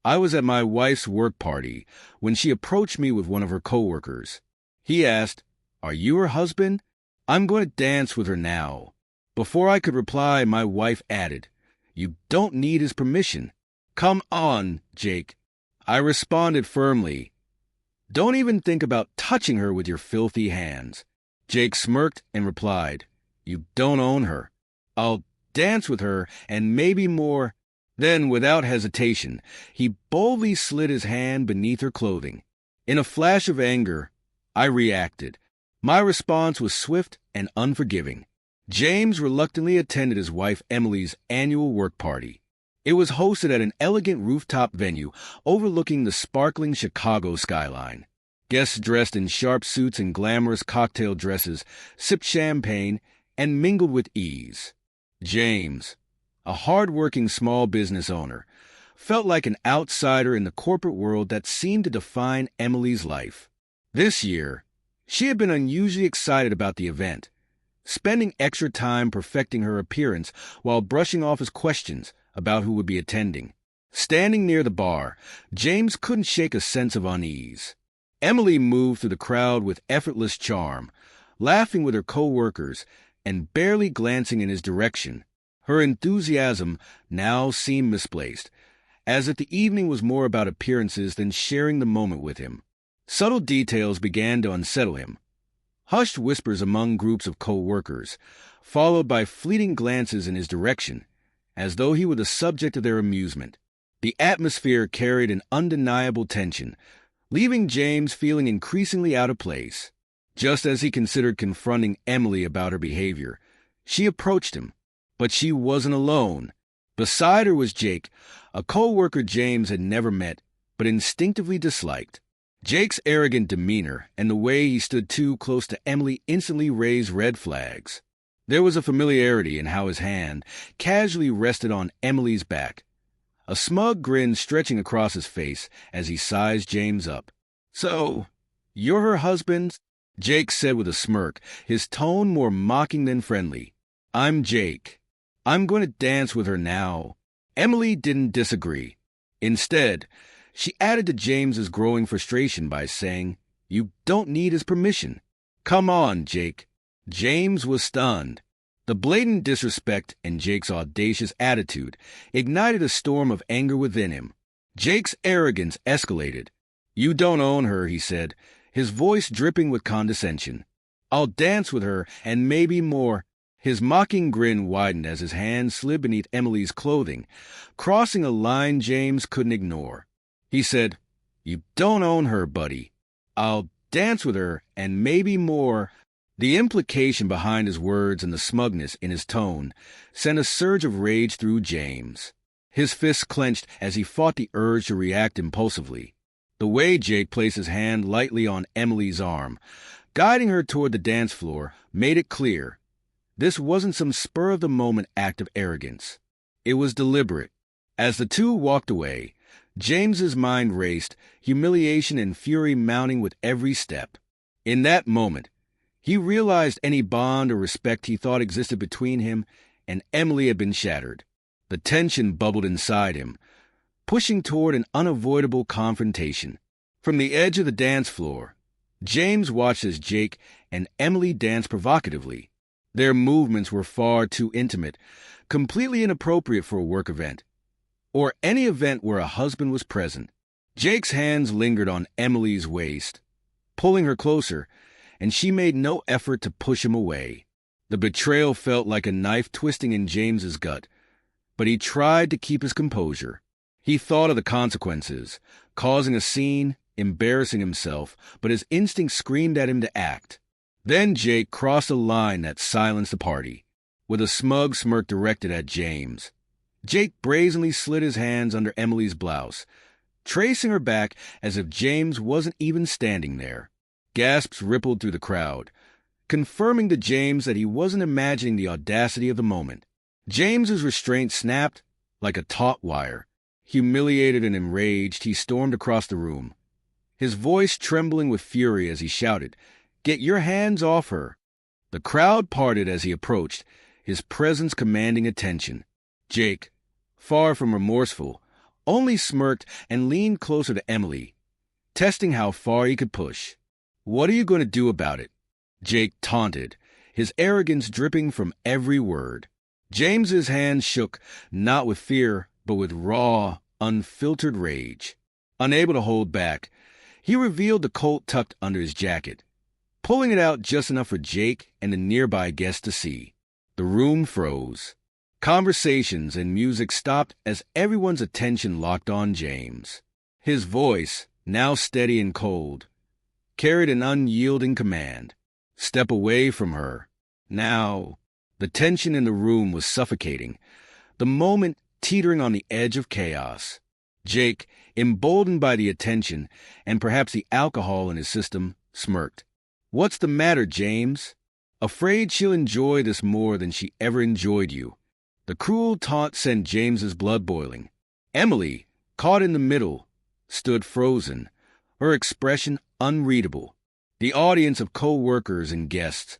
I was at my wife's work party when she approached me with one of her coworkers. He asked, "Are you her husband? I'm going to dance with her now." Before I could reply, my wife added, "You don't need his permission." "Come on, Jake." I responded firmly. "Don't even think about touching her with your filthy hands." Jake smirked and replied, "You don't own her. I'll dance with her and maybe more." Then, without hesitation, he boldly slid his hand beneath her clothing. In a flash of anger, I reacted. My response was swift and unforgiving. James reluctantly attended his wife Emily's annual work party. It was hosted at an elegant rooftop venue overlooking the sparkling Chicago skyline. Guests dressed in sharp suits and glamorous cocktail dresses sipped champagne and mingled with ease. James, a hard-working small business owner, felt like an outsider in the corporate world that seemed to define Emily's life. This year, she had been unusually excited about the event, spending extra time perfecting her appearance while brushing off his questions about who would be attending. Standing near the bar, James couldn't shake a sense of unease. Emily moved through the crowd with effortless charm, laughing with her coworkers and barely glancing in his direction. Her enthusiasm now seemed misplaced, as if the evening was more about appearances than sharing the moment with him. Subtle details began to unsettle him. Hushed whispers among groups of co-workers, followed by fleeting glances in his direction, as though he were the subject of their amusement. The atmosphere carried an undeniable tension, leaving James feeling increasingly out of place. Just as he considered confronting Emily about her behavior, she approached him. But she wasn't alone. Beside her was Jake, a co-worker James had never met, but instinctively disliked. Jake's arrogant demeanor and the way he stood too close to Emily instantly raised red flags. There was a familiarity in how his hand casually rested on Emily's back, a smug grin stretching across his face as he sized James up. "So, you're her husband?" Jake said with a smirk, his tone more mocking than friendly. "I'm Jake. I'm going to dance with her now." Emily didn't disagree. Instead, she added to James's growing frustration by saying, "You don't need his permission." "Come on, Jake." James was stunned. The blatant disrespect and Jake's audacious attitude ignited a storm of anger within him. Jake's arrogance escalated. "You don't own her," he said, his voice dripping with condescension. "I'll dance with her and maybe more." His mocking grin widened as his hand slid beneath Emily's clothing, crossing a line James couldn't ignore. He said, "You don't own her, buddy. I'll dance with her and maybe more." The implication behind his words and the smugness in his tone sent a surge of rage through James. His fists clenched as he fought the urge to react impulsively. The way Jake placed his hand lightly on Emily's arm, guiding her toward the dance floor, made it clear. This wasn't some spur-of-the-moment act of arrogance. It was deliberate. As the two walked away, James's mind raced, humiliation and fury mounting with every step. In that moment, he realized any bond or respect he thought existed between him and Emily had been shattered. The tension bubbled inside him, pushing toward an unavoidable confrontation. From the edge of the dance floor, James watched as Jake and Emily danced provocatively. Their movements were far too intimate, completely inappropriate for a work event, or any event where a husband was present. Jake's hands lingered on Emily's waist, pulling her closer, and she made no effort to push him away. The betrayal felt like a knife twisting in James's gut, but he tried to keep his composure. He thought of the consequences, causing a scene, embarrassing himself, but his instinct screamed at him to act. Then Jake crossed a line that silenced the party, with a smug smirk directed at James. Jake brazenly slid his hands under Emily's blouse, tracing her back as if James wasn't even standing there. Gasps rippled through the crowd, confirming to James that he wasn't imagining the audacity of the moment. James's restraint snapped like a taut wire. Humiliated and enraged, he stormed across the room, his voice trembling with fury as he shouted, "Get your hands off her!" The crowd parted as he approached, his presence commanding attention. Jake, far from remorseful, only smirked and leaned closer to Emily, testing how far he could push. "What are you going to do about it?" Jake taunted, his arrogance dripping from every word. James's hand shook, not with fear, but with raw, unfiltered rage. Unable to hold back, he revealed the Colt tucked under his jacket, pulling it out just enough for Jake and the nearby guests to see. The room froze. Conversations and music stopped as everyone's attention locked on James. His voice, now steady and cold, carried an unyielding command. "Step away from her. Now." The tension in the room was suffocating, the moment teetering on the edge of chaos. Jake, emboldened by the attention and perhaps the alcohol in his system, smirked. "What's the matter, James? Afraid she'll enjoy this more than she ever enjoyed you." The cruel taunt sent James's blood boiling. Emily, caught in the middle, stood frozen, her expression unreadable. The audience of coworkers and guests,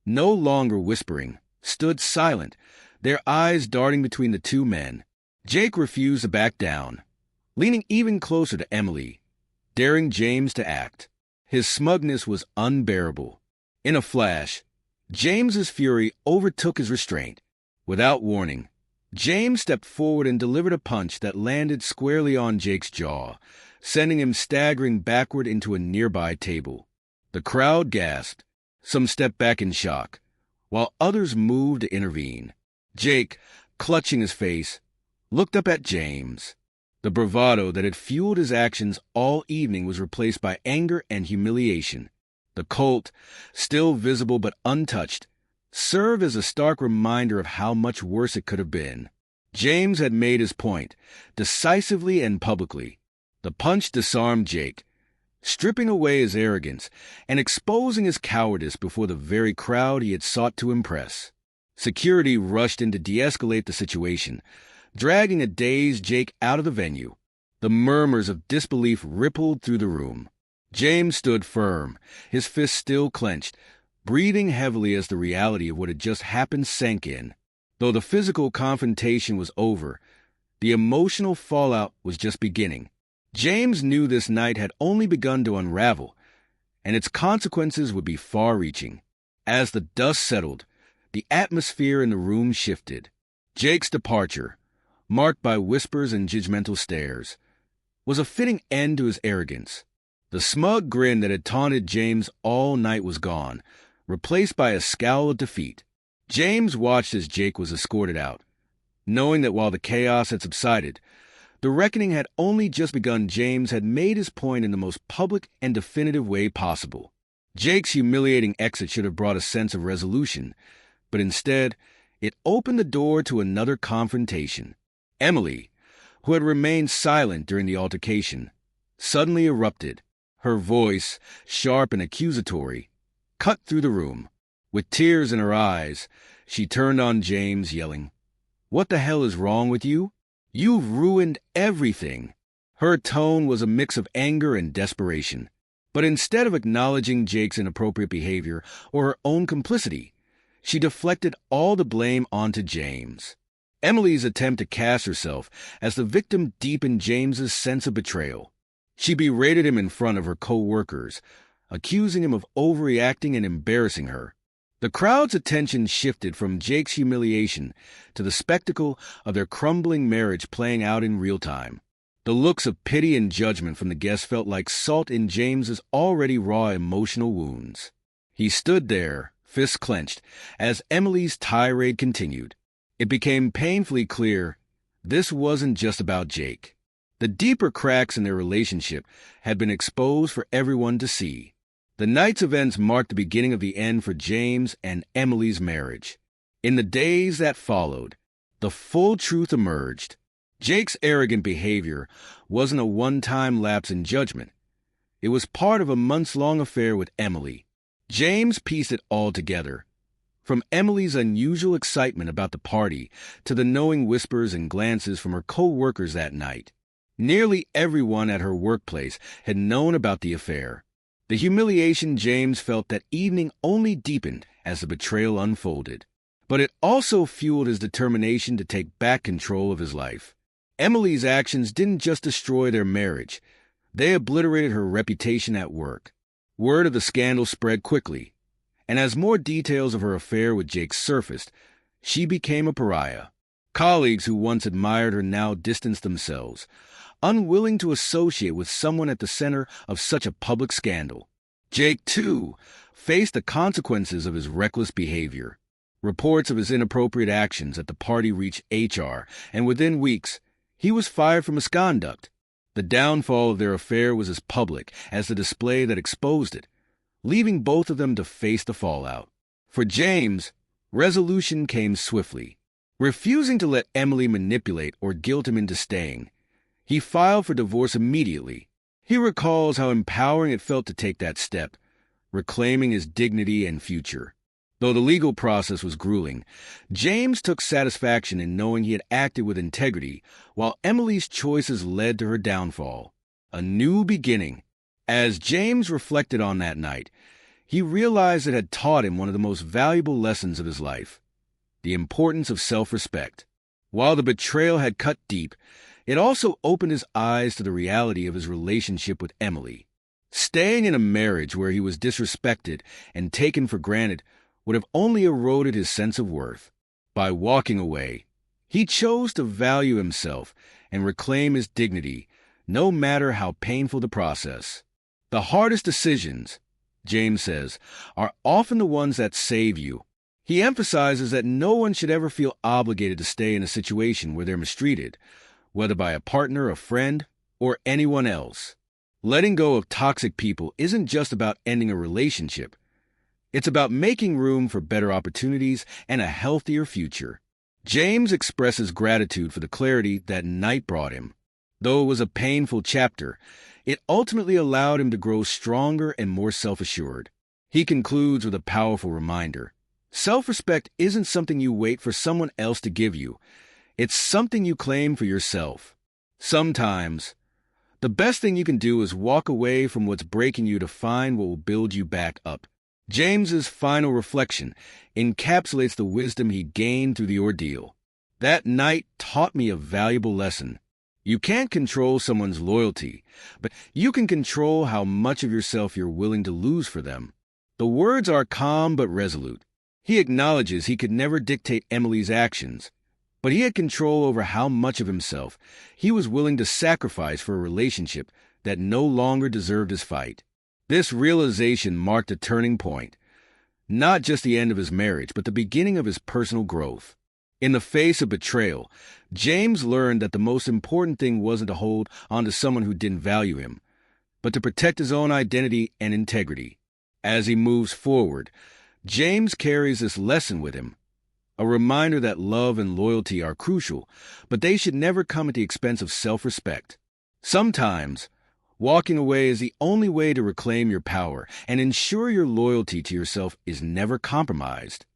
no longer whispering, stood silent, their eyes darting between the two men. Jake refused to back down, leaning even closer to Emily, daring James to act. His smugness was unbearable. In a flash, James's fury overtook his restraint. Without warning, James stepped forward and delivered a punch that landed squarely on Jake's jaw, sending him staggering backward into a nearby table. The crowd gasped. Some stepped back in shock, while others moved to intervene. Jake, clutching his face, looked up at James. The bravado that had fueled his actions all evening was replaced by anger and humiliation. The Colt, still visible but untouched, served as a stark reminder of how much worse it could have been. James had made his point, decisively and publicly. The punch disarmed Jake, stripping away his arrogance and exposing his cowardice before the very crowd he had sought to impress. Security rushed in to de-escalate the situation, dragging a dazed Jake out of the venue. The murmurs of disbelief rippled through the room. James stood firm, his fists still clenched, breathing heavily as the reality of what had just happened sank in. Though the physical confrontation was over, the emotional fallout was just beginning. James knew this night had only begun to unravel, and its consequences would be far-reaching. As the dust settled, the atmosphere in the room shifted. Jake's departure, marked by whispers and judgmental stares, was a fitting end to his arrogance. The smug grin that had taunted James all night was gone, replaced by a scowl of defeat. James watched as Jake was escorted out, knowing that while the chaos had subsided, the reckoning had only just begun. James had made his point in the most public and definitive way possible. Jake's humiliating exit should have brought a sense of resolution, but instead, it opened the door to another confrontation. Emily, who had remained silent during the altercation, suddenly erupted. Her voice, sharp and accusatory, cut through the room. With tears in her eyes, she turned on James, yelling, "What the hell is wrong with you? You've ruined everything." Her tone was a mix of anger and desperation. But instead of acknowledging Jake's inappropriate behavior or her own complicity, she deflected all the blame onto James. Emily's attempt to cast herself as the victim deepened James's sense of betrayal. She berated him in front of her co-workers, accusing him of overreacting and embarrassing her. The crowd's attention shifted from Jake's humiliation to the spectacle of their crumbling marriage playing out in real time. The looks of pity and judgment from the guests felt like salt in James's already raw emotional wounds. He stood there, fists clenched, as Emily's tirade continued. It became painfully clear this wasn't just about Jake. The deeper cracks in their relationship had been exposed for everyone to see. The night's events marked the beginning of the end for James and Emily's marriage. In the days that followed, the full truth emerged. Jake's arrogant behavior wasn't a one-time lapse in judgment. It was part of a months-long affair with Emily. James pieced it all together, from Emily's unusual excitement about the party to the knowing whispers and glances from her co-workers that night. Nearly everyone at her workplace had known about the affair. The humiliation James felt that evening only deepened as the betrayal unfolded. But it also fueled his determination to take back control of his life. Emily's actions didn't just destroy their marriage, they obliterated her reputation at work. Word of the scandal spread quickly, and as more details of her affair with Jake surfaced, she became a pariah. Colleagues who once admired her now distanced themselves, unwilling to associate with someone at the center of such a public scandal. Jake, too, faced the consequences of his reckless behavior. Reports of his inappropriate actions at the party reached HR, and within weeks, he was fired for misconduct. The downfall of their affair was as public as the display that exposed it, leaving both of them to face the fallout. For James, resolution came swiftly. Refusing to let Emily manipulate or guilt him into staying, he filed for divorce immediately. He recalls how empowering it felt to take that step, reclaiming his dignity and future. Though the legal process was grueling, James took satisfaction in knowing he had acted with integrity, while Emily's choices led to her downfall. A new beginning. As James reflected on that night, he realized it had taught him one of the most valuable lessons of his life: the importance of self-respect. While the betrayal had cut deep, it also opened his eyes to the reality of his relationship with Emily. Staying in a marriage where he was disrespected and taken for granted would have only eroded his sense of worth. By walking away, he chose to value himself and reclaim his dignity, no matter how painful the process. The hardest decisions, James says, are often the ones that save you. He emphasizes that no one should ever feel obligated to stay in a situation where they're mistreated, whether by a partner, a friend, or anyone else. Letting go of toxic people isn't just about ending a relationship. It's about making room for better opportunities and a healthier future. James expresses gratitude for the clarity that night brought him. Though it was a painful chapter, it ultimately allowed him to grow stronger and more self-assured. He concludes with a powerful reminder. Self-respect isn't something you wait for someone else to give you. It's something you claim for yourself. Sometimes, the best thing you can do is walk away from what's breaking you to find what will build you back up. James's final reflection encapsulates the wisdom he gained through the ordeal. That night taught me a valuable lesson. You can't control someone's loyalty, but you can control how much of yourself you're willing to lose for them. The words are calm but resolute. He acknowledges he could never dictate Emily's actions, but he had control over how much of himself he was willing to sacrifice for a relationship that no longer deserved his fight. This realization marked a turning point, not just the end of his marriage, but the beginning of his personal growth. In the face of betrayal, James learned that the most important thing wasn't to hold on to someone who didn't value him, but to protect his own identity and integrity. As he moves forward, James carries this lesson with him, a reminder that love and loyalty are crucial, but they should never come at the expense of self-respect. Sometimes, walking away is the only way to reclaim your power and ensure your loyalty to yourself is never compromised.